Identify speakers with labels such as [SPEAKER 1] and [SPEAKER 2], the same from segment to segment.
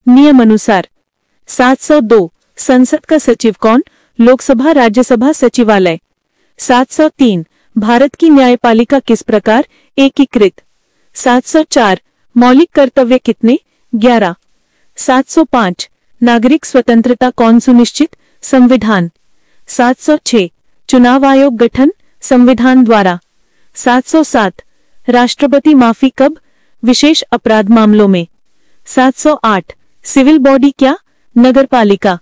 [SPEAKER 1] नियम अनुसार। 702 संसद का सचिव कौन? लोकसभा राज्यसभा सचिवालय। 703 भारत की न्यायपालिका किस प्रकार? एकीकृत। 704 मौलिक कर्तव्य कितने? 11। 705 नागरिक स्वतंत्रता कौन सुनिश्चित? संविधान। 706 चुनाव आयोग गठन? संविधान द्वारा। 707 राष्ट्रपति माफी कब? विशेष अपराध मामलों में। 708 सिविल बॉडी क्या? नगरपालिका।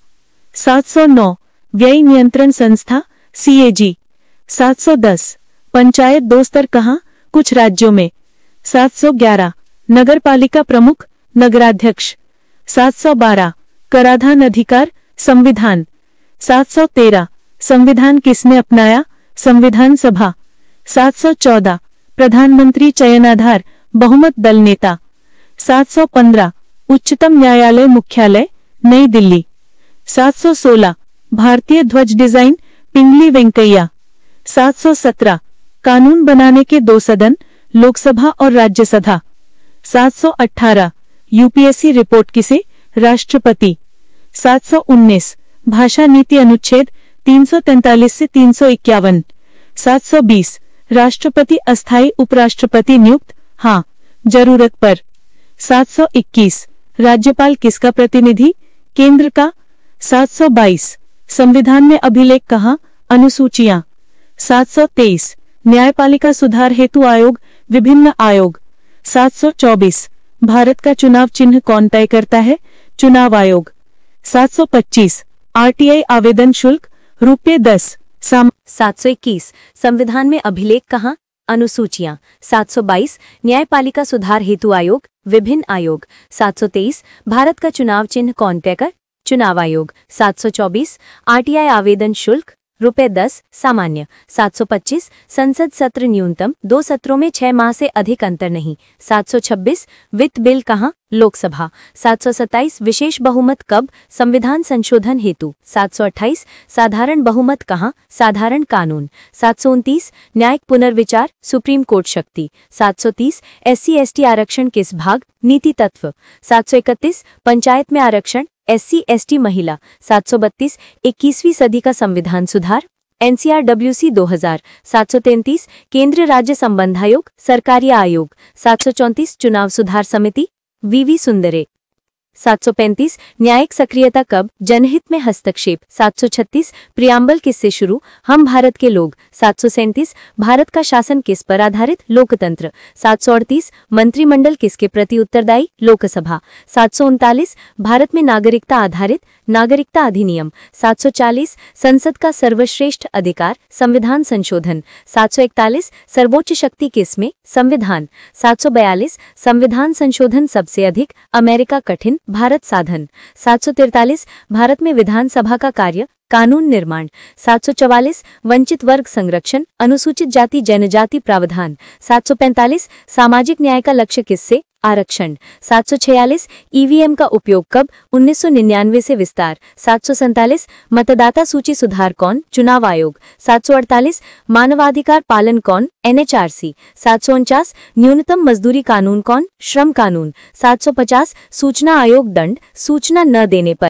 [SPEAKER 1] 709 व्यय नियंत्रण संस्था? सीएजी। 710 पंचायत दो स्तर कहाँ? कुछ राज्यों में। 711 नगरपालिका प्रमुख? नगराध्यक्ष। 712 कराधान अधिकार? संविधान। 713 संविधान किसने अपनाया? संविधान सभा। 714 प्रधानमंत्री चयनाधार? बहुमत दल नेता। 715 उच्चतम न्यायालय मुख्यालय? नई दिल्ली। 716 भारतीय ध्वज डिजाइन? पिंगली वेंकैया। 717 कानून बनाने के दो सदन? लोकसभा और राज्यसभा। 718 यूपीएससी रिपोर्ट किसे? राष्ट्रपति। 719 भाषा नीति अनुच्छेद 343 से 351। 720 राष्ट्रपति अस्थायी उपराष्ट्रपति नियुक्त? हाँ, जरूरत पर। 721 राज्यपाल किसका प्रतिनिधि? केंद्र का। 722 संविधान में अभिलेख कहाँ? अनुसूचियां। 723 न्यायपालिका सुधार हेतु आयोग? विभिन्न आयोग। 724 भारत का चुनाव चिन्ह कौन तय करता है? चुनाव आयोग। 725 आरटीआई आवेदन शुल्क? ₹10।
[SPEAKER 2] 721 संविधान में अभिलेख कहाँ? अनुसूचियां। 722 न्यायपालिका सुधार हेतु आयोग? विभिन्न आयोग। 723 भारत का चुनाव चिन्ह कौन तय कर? चुनाव आयोग। 724 आरटीआई आवेदन शुल्क? ₹10 सामान्य। 725 संसद सत्र न्यूनतम 2 सत्रों में 6 माह से अधिक अंतर नहीं। 726 वित्त बिल कहाँ? लोकसभा। 727 विशेष बहुमत कब? संविधान संशोधन हेतु। 728 साधारण बहुमत कहाँ? साधारण कानून। 729 न्यायिक पुनर्विचार? सुप्रीम कोर्ट शक्ति। 730 SC/ST आरक्षण किस भाग? नीति तत्व। 731 पंचायत में आरक्षण? SC/ST महिला। 732 21वीं सदी का संविधान सुधार? NCRWC 2000। 733 केंद्र राज्य संबंध आयोग? सरकारी आयोग। 734 चुनाव सुधार समिति? VV सुंदरे। 735 न्यायिक सक्रियता कब? जनहित में हस्तक्षेप। 736 प्रियांबल किससे शुरू? हम भारत के लोग। 737 भारत का शासन किस पर आधारित? लोकतंत्र। 738 मंत्रिमंडल किसके प्रति उत्तरदायी? लोकसभा। 739 भारत में नागरिकता आधारित? नागरिकता अधिनियम। 740 संसद का सर्वश्रेष्ठ अधिकार? संविधान संशोधन। 741 सर्वोच्च शक्ति किसमें? संविधान। 742 संविधान संशोधन सबसे अधिक? अमेरिका कठिन, भारत साधन। 743 भारत में विधानसभा का कार्य? कानून निर्माण। 744 वंचित वर्ग संरक्षण? अनुसूचित जाति जनजाति प्रावधान। 745 सामाजिक न्याय का लक्ष्य किससे? आरक्षण। 746 ईवीएम का उपयोग कब? 1999 से विस्तार। 747 मतदाता सूची सुधार कौन? चुनाव आयोग। 748 मानवाधिकार पालन कौन? NHRC। 749 न्यूनतम मजदूरी कानून कौन? श्रम कानून। 750 सूचना आयोग दंड? सूचना न देने पर